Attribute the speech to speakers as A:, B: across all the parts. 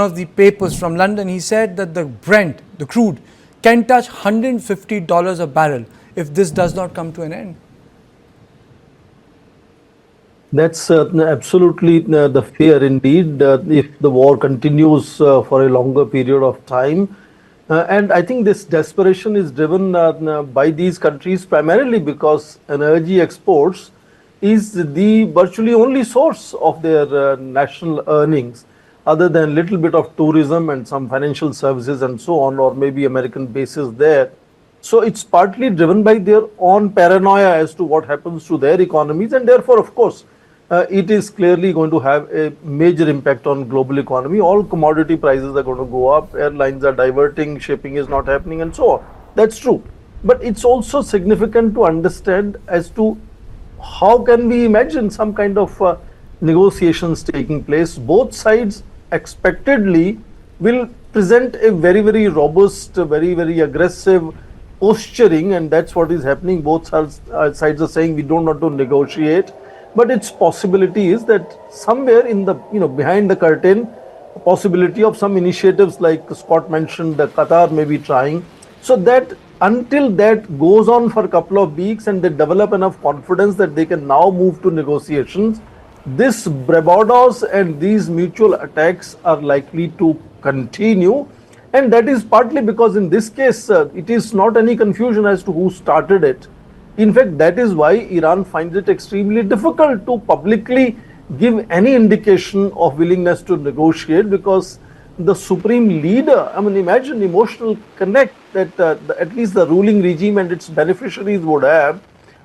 A: of the papers from London, he said that the Brent, the crude, can touch $150 a barrel if this does not come to an end.
B: That's absolutely the fear indeed, if the war continues for a longer period of time. And I think this desperation is driven by these countries primarily because energy exports is the virtually only source of their national earnings, other than little bit of tourism and some financial services and so on, or maybe American bases there. So it's partly driven by their own paranoia as to what happens to their economies, and therefore, of course, it is clearly going to have a major impact on global economy. All commodity prices are going to go up, airlines are diverting, shipping is not happening, and so on. That's true. But it's also significant to understand as to how can we imagine some kind of negotiations taking place. Both sides expectedly will present a very, very robust, very, very aggressive posturing, and that's what is happening. Both sides are saying we don't want to negotiate, but its possibility is that somewhere in the, behind the curtain, possibility of some initiatives like Scott mentioned, Qatar may be trying, so that until that goes on for a couple of weeks and they develop enough confidence that they can now move to negotiations, this bravados and these mutual attacks are likely to continue. And that is partly because in this case, it is not any confusion as to who started it. In fact, that is why Iran finds it extremely difficult to publicly give any indication of willingness to negotiate, because the supreme leader, imagine the emotional connect that at least the ruling regime and its beneficiaries would have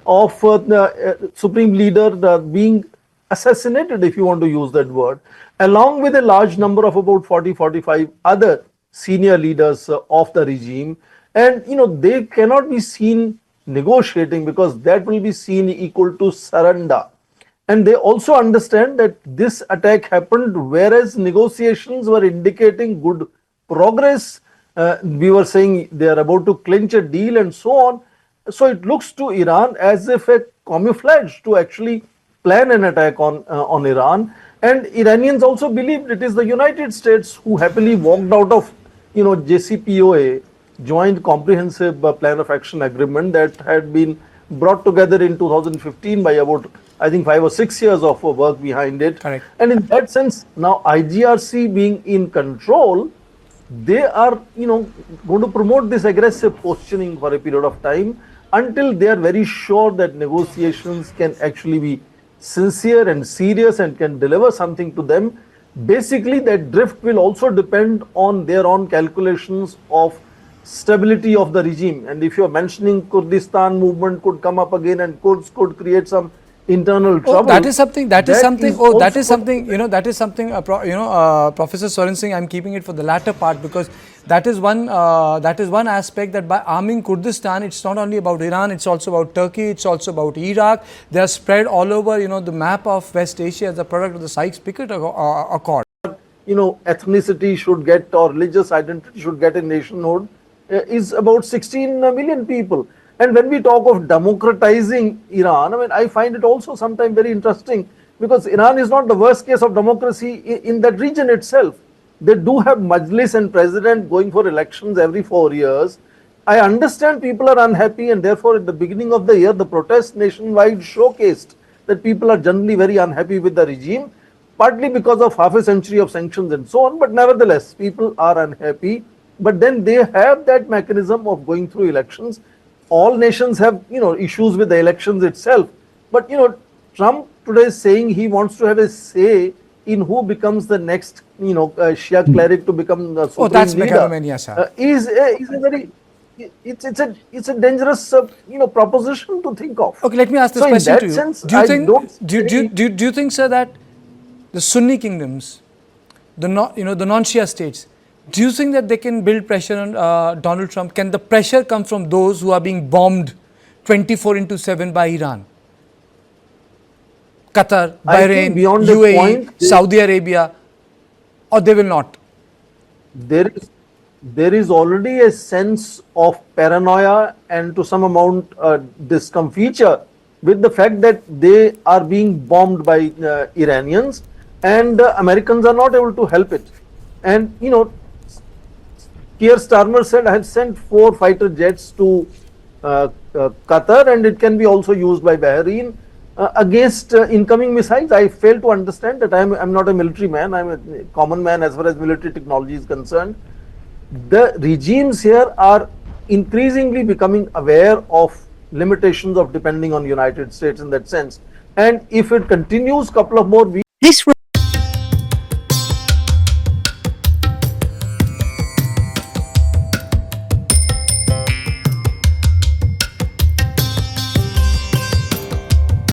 B: of the supreme leader being assassinated, if you want to use that word, along with a large number of about 40-45 other senior leaders of the regime. And they cannot be seen negotiating because that will be seen equal to surrender. And they also understand that this attack happened whereas negotiations were indicating good progress. We were saying they are about to clinch a deal and so on. So it looks to Iran as if a camouflage to actually plan an attack on Iran. And Iranians also believed it is the United States who happily walked out of JCPOA, Joint Comprehensive Plan of Action Agreement, that had been brought together in 2015 by about, I think, 5 or 6 years of work behind it.
A: Correct.
B: And in that sense, now IGRC being in control, they are going to promote this aggressive posturing for a period of time until they are very sure that negotiations can actually be sincere and serious and can deliver something to them. Basically, that drift will also depend on their own calculations of stability of the regime. And if you're mentioning Kurdistan movement could come up again and Kurds could create some internal trouble.
A: That is something. Professor Soren Singh, I'm keeping it for the latter part, because that is one aspect, that by arming Kurdistan, it's not only about Iran, it's also about Turkey, it's also about Iraq. They are spread all over, the map of West Asia as a product of the Sykes-Picot Accord.
B: Ethnicity should get, or religious identity should get a nationhood, is about 16 million people. And when we talk of democratizing Iran, I find it also sometimes very interesting, because Iran is not the worst case of democracy in that region itself. They do have Majlis and president going for elections every 4 years. I understand people are unhappy, and therefore at the beginning of the year, the protest nationwide showcased that people are generally very unhappy with the regime, partly because of half a century of sanctions and so on. But nevertheless, people are unhappy. But then they have that mechanism of going through elections. All nations have, issues with the elections itself. But, Trump today is saying he wants to have a say in who becomes the next, Shia cleric to become the supreme
A: that's
B: leader.
A: megalomania, sir.
B: Is a very, it's a dangerous, proposition to think of.
A: Okay, let me ask this
B: So
A: question
B: in
A: to
B: that
A: you.
B: sense,
A: Do you think, sir, that the Sunni kingdoms, the non-Shia states, do you think that they can build pressure on Donald Trump? Can the pressure come from those who are being bombed 24/7 by Iran? Qatar, Bahrain, UAE, Saudi Arabia, or they will not?
B: There is already a sense of paranoia and to some amount discomfiture with the fact that they are being bombed by Iranians, and Americans are not able to help it. And Keir Starmer said, I have sent 4 fighter jets to Qatar, and it can be also used by Bahrain against incoming missiles. I fail to understand that. I'm not a military man, I'm a common man as far as military technology is concerned. The regimes here are increasingly becoming aware of limitations of depending on United States in that sense. And if it continues couple of more weeks,
C: This